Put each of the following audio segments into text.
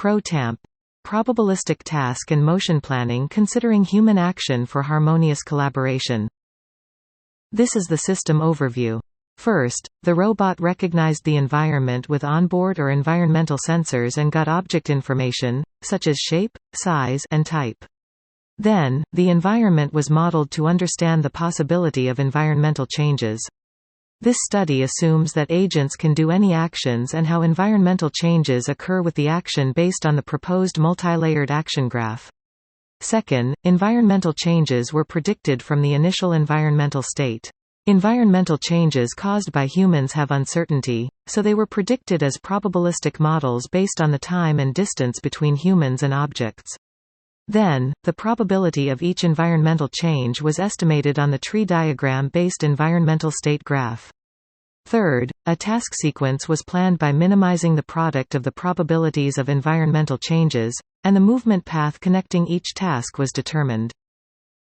ProTAMP – Probabilistic Task and Motion Planning considering human action for harmonious collaboration. This is the system overview. First, the robot recognized the environment with onboard or environmental sensors and got object information, such as shape, size, and type. Then, the environment was modeled to understand the possibility of environmental changes. This study assumes that agents can do any actions and how environmental changes occur with the action based on the proposed multilayered action graph. Second, environmental changes were predicted from the initial environmental state. Environmental changes caused by humans have uncertainty, so they were predicted as probabilistic models based on the time and distance between humans and objects. Then, the probability of each environmental change was estimated on the tree diagram-based environmental state graph. Third, a task sequence was planned by minimizing the product of the probabilities of environmental changes, and the movement path connecting each task was determined.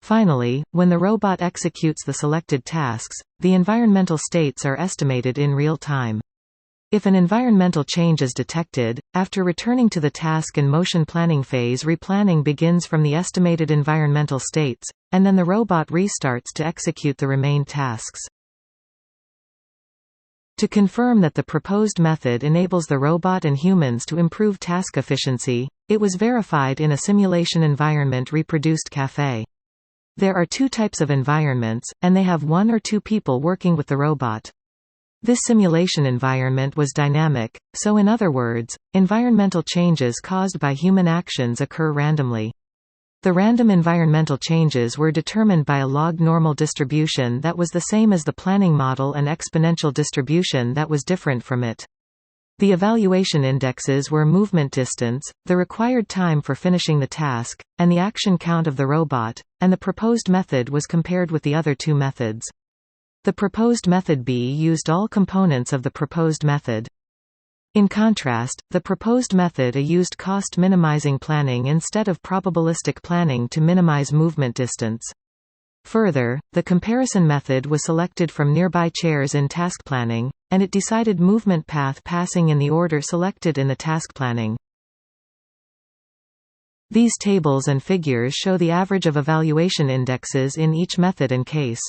Finally, when the robot executes the selected tasks, the environmental states are estimated in real time. If an environmental change is detected, after returning to the task and motion planning phase, replanning begins from the estimated environmental states, and then the robot restarts to execute the remaining tasks. To confirm that the proposed method enables the robot and humans to improve task efficiency, it was verified in a simulation environment reproduced café. There are two types of environments, and they have one or two people working with the robot. This simulation environment was dynamic, so in other words, environmental changes caused by human actions occur randomly. The random environmental changes were determined by a log normal distribution that was the same as the planning model and exponential distribution that was different from it. The evaluation indexes were movement distance, the required time for finishing the task, and the action count of the robot, and the proposed method was compared with the other two methods. The proposed method B used all components of the proposed method. In contrast, the proposed method A used cost-minimizing planning instead of probabilistic planning to minimize movement distance. Further, the comparison method was selected from nearby chairs in task planning, and it decided movement path passing in the order selected in the task planning. These tables and figures show the average of evaluation indexes in each method and case.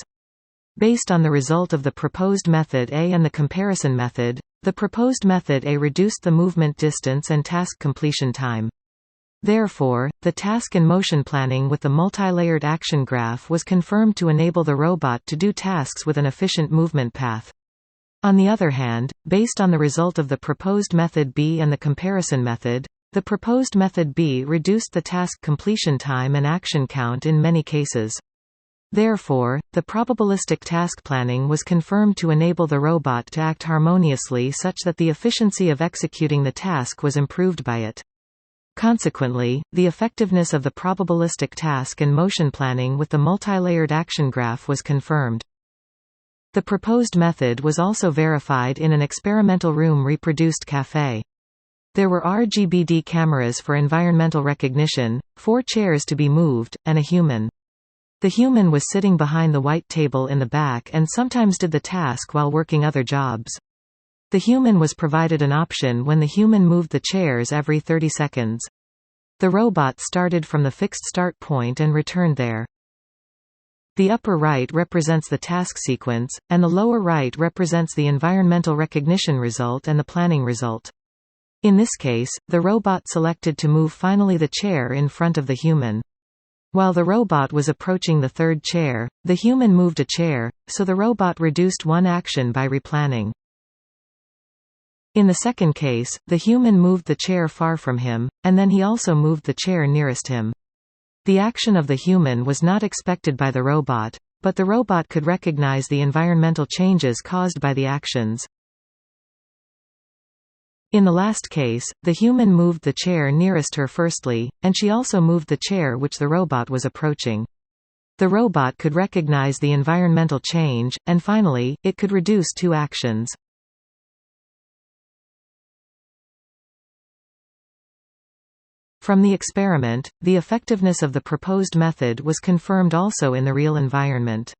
Based on the result of the proposed method A and the comparison method, the proposed method A reduced the movement distance and task completion time. Therefore, the task and motion planning with the multilayered action graph was confirmed to enable the robot to do tasks with an efficient movement path. On the other hand, based on the result of the proposed method B and the comparison method, the proposed method B reduced the task completion time and action count in many cases. Therefore, the probabilistic task planning was confirmed to enable the robot to act harmoniously such that the efficiency of executing the task was improved by it. Consequently, the effectiveness of the probabilistic task and motion planning with the multilayered action graph was confirmed. The proposed method was also verified in an experimental room reproduced café. There were RGBD cameras for environmental recognition, 4 chairs to be moved, and a human. The human was sitting behind the white table in the back and sometimes did the task while working other jobs. The human was provided an option when the human moved the chairs every 30 seconds. The robot started from the fixed start point and returned there. The upper right represents the task sequence, and the lower right represents the environmental recognition result and the planning result. In this case, the robot selected to move finally the chair in front of the human. While the robot was approaching the third chair, the human moved a chair, so the robot reduced one action by replanning. In the second case, the human moved the chair far from him, and then he also moved the chair nearest him. The action of the human was not expected by the robot, but the robot could recognize the environmental changes caused by the actions. In the last case, the human moved the chair nearest her firstly, and she also moved the chair which the robot was approaching. The robot could recognize the environmental change, and finally, it could reduce 2 actions. From the experiment, the effectiveness of the proposed method was confirmed also in the real environment.